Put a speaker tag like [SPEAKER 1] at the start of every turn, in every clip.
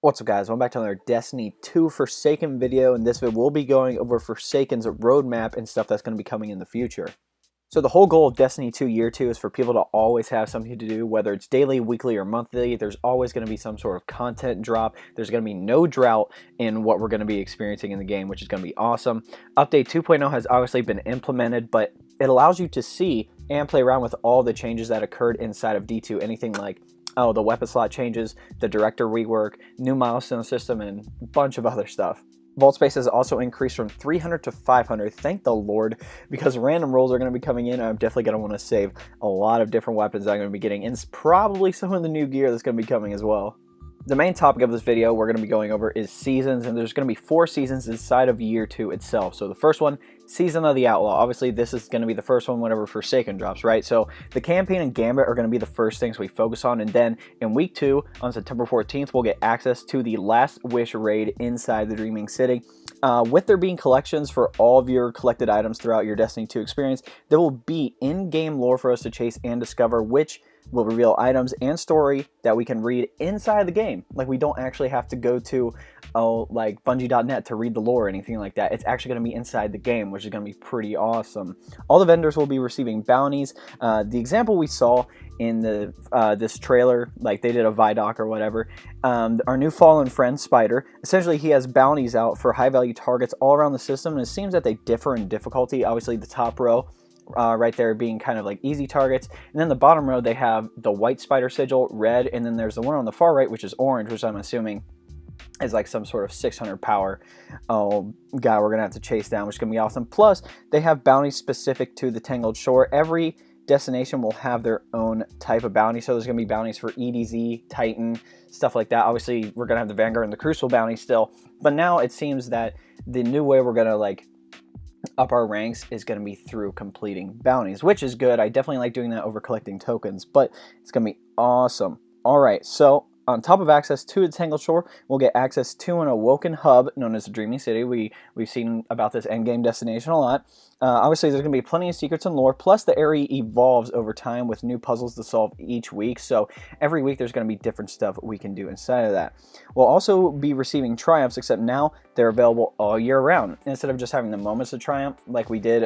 [SPEAKER 1] What's up, guys? Welcome back to another Destiny 2 Forsaken video. In this video, we'll be going over Forsaken's roadmap and stuff that's going to be coming in the future. So the whole goal of Destiny 2 Year 2 is for people to always have something to do, whether it's daily, weekly, or monthly. There's always going to be some sort of content drop. There's going to be no drought in what we're going to be experiencing in the game, which is going to be awesome. Update 2.0 has obviously been implemented, but it allows you to see and play around with all the changes that occurred inside of D2. Anything like the weapon slot changes, the director rework, new milestone system, and a bunch of other stuff. Vault space has also increased from 300 to 500, thank the Lord, because random rolls are going to be coming in. I'm definitely going to want to save a lot of different weapons that I'm going to be getting, and probably some of the new gear that's going to be coming as well. The main topic of this video we're going to be going over is seasons, and there's going to be 4 seasons inside of Year 2 itself. So the first one, Season of the Outlaw. Obviously, this is going to be the first one whenever Forsaken drops, right? So the campaign and Gambit are going to be the first things we focus on, and then in Week 2, on September 14th, we'll get access to the Last Wish raid inside the Dreaming City. With there being collections for all of your collected items throughout your Destiny 2 experience, there will be in-game lore for us to chase and discover, which will reveal items and story that we can read inside the game. Like, we don't actually have to go to like Bungie.net to read the lore or anything like that. It's actually going to be inside the game, which is going to be pretty awesome. All the vendors will be receiving bounties. The example we saw in the this trailer, like they did a ViDoc or whatever, our new fallen friend Spider, essentially he has bounties out for high value targets all around the system, and it seems that they differ in difficulty. Obviously the top row right there being kind of like easy targets, and then the bottom row they have the white spider sigil, red, and then there's the one on the far right which is orange, which I'm assuming is like some sort of 600 power guy we're gonna have to chase down, which is gonna be awesome. Plus they have bounties specific to the Tangled Shore. Every destination will have their own type of bounty, so there's gonna be bounties for EDZ, Titan, stuff like that. Obviously we're gonna have the Vanguard and the Crucible bounty still, but now it seems that the new way we're gonna like up our ranks is going to be through completing bounties, which is good. I definitely like doing that over collecting tokens, but it's going to be awesome. All right, so on top of access to the Tangled Shore, we'll get access to an awoken hub known as the Dreaming City. We've seen about this endgame destination a lot. Obviously, there's going to be plenty of secrets and lore, plus the area evolves over time with new puzzles to solve each week, so every week there's going to be different stuff we can do inside of that. We'll also be receiving triumphs, except now they're available all year round. Instead of just having the moments of triumph like we did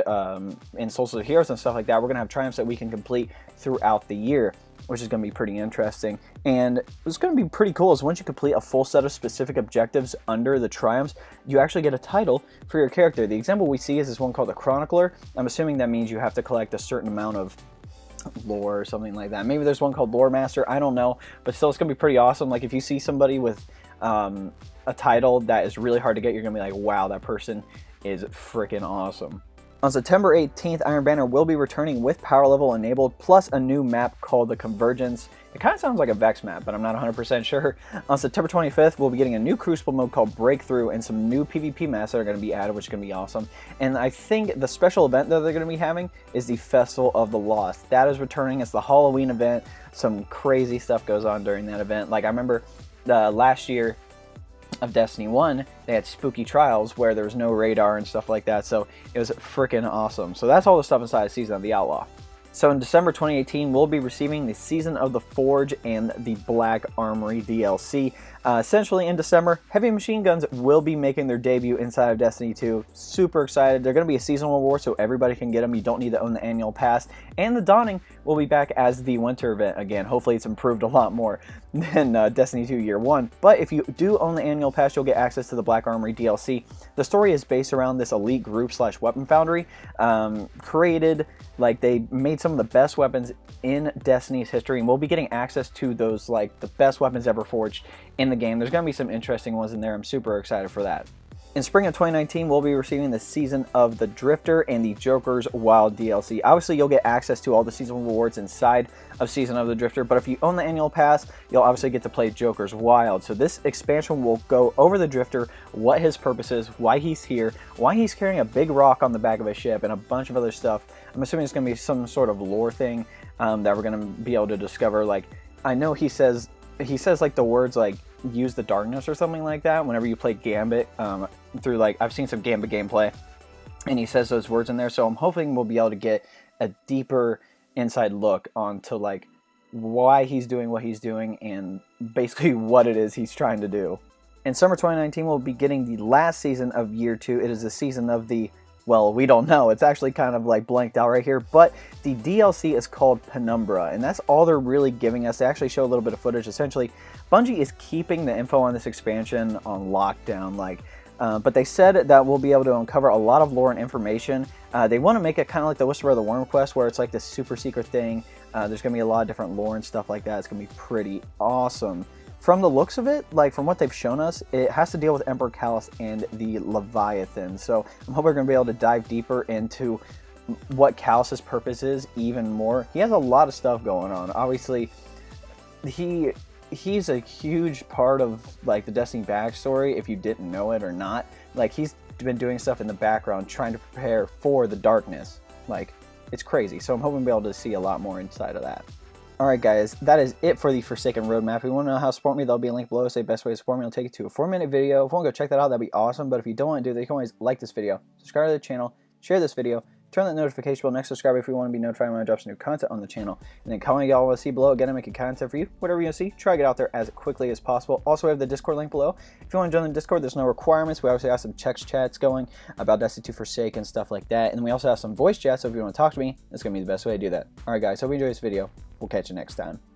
[SPEAKER 1] in Souls of Heroes and stuff like that, we're going to have triumphs that we can complete throughout the year, which is going to be pretty interesting. And what's going to be pretty cool is once you complete a full set of specific objectives under the triumphs, you actually get a title for your character. The example we see is this one called the Chronicler. I'm assuming that means you have to collect a certain amount of lore or something like that. Maybe there's one called Lore Master, I don't know, but still it's going to be pretty awesome. Like if you see somebody with a title that is really hard to get, you're going to be like, wow, that person is freaking awesome. On September 18th, Iron Banner will be returning with power level enabled, plus a new map called the Convergence. It kind of sounds like a Vex map, but I'm not 100% sure. On September 25th, we'll be getting a new Crucible mode called Breakthrough and some new PvP maps that are going to be added, which is going to be awesome. And I think the special event that they're going to be having is the Festival of the Lost. That is returning. It's the Halloween event. Some crazy stuff goes on during that event. Like I remember last year of Destiny 1, they had spooky trials where there was no radar and stuff like that, so it was freaking awesome. So that's all the stuff inside Season of the Outlaw. So in December 2018, we'll be receiving the Season of the Forge and the Black Armory DLC. Essentially in December, heavy machine guns will be making their debut inside of Destiny 2. Super excited. They're going to be a seasonal reward, so everybody can get them. You don't need to own the annual pass. And the Dawning will be back as the winter event again. Hopefully it's improved a lot more than Destiny 2 Year 1. But if you do own the annual pass, you'll get access to the Black Armory DLC. The story is based around this elite group / weapon foundry created, like they made some of the best weapons in Destiny's history, and we'll be getting access to those, like the best weapons ever forged in the game. There's going to be some interesting ones in there. I'm super excited for that. In spring of 2019, we'll be receiving the Season of the Drifter and the Joker's Wild DLC. Obviously, you'll get access to all the seasonal rewards inside of Season of the Drifter, but if you own the annual pass, you'll obviously get to play Joker's Wild. So this expansion will go over the Drifter, what his purpose is, why he's here, why he's carrying a big rock on the back of his ship, and a bunch of other stuff. I'm assuming it's going to be some sort of lore thing that we're going to be able to discover. Like, I know he says like the words like use the darkness or something like that whenever you play Gambit through, like, I've seen some Gambit gameplay and he says those words in there, so I'm hoping we'll be able to get a deeper inside look onto like why he's doing what he's doing and basically what it is he's trying to do. In summer 2019, we'll be getting the last season of Year 2. It is the season of the, well, we don't know. It's actually kind of like blanked out right here, but the DLC is called Penumbra, and that's all they're really giving us. They actually show a little bit of footage. Essentially, Bungie is keeping the info on this expansion on lockdown, but they said that we'll be able to uncover a lot of lore and information. They want to make it kind of like the Whisper of the Worm quest, where it's like this super secret thing. There's going to be a lot of different lore and stuff like that. It's going to be pretty awesome. From the looks of it, like from what they've shown us, it has to deal with Emperor Callus and the Leviathan. So I'm hoping we're going to be able to dive deeper into what Callus's purpose is even more. He has a lot of stuff going on. Obviously, he's a huge part of like the Destiny backstory, if you didn't know it or not. Like, he's been doing stuff in the background trying to prepare for the darkness. Like, it's crazy. So I'm hoping to be able to see a lot more inside of that. Alright guys, that is it for the Forsaken roadmap. If you want to know how to support me, there'll be a link below. Say best way to support me, I'll take you to a 4-minute video. If you want to go check that out, that'd be awesome. But if you don't want to do that, you can always like this video, subscribe to the channel, share this video, turn that notification bell next to subscribe if you want to be notified when I drop some new content on the channel. And then comment y'all want to see below. Again, I'm making content for you. Whatever you want to see, try to get out there as quickly as possible. Also, we have the Discord link below. If you want to join the Discord, there's no requirements. We obviously have some text chats going about Destiny 2 Forsaken, stuff like that. And we also have some voice chats, so if you want to talk to me, that's going to be the best way to do that. Alright guys, hope you enjoyed this video. We'll catch you next time.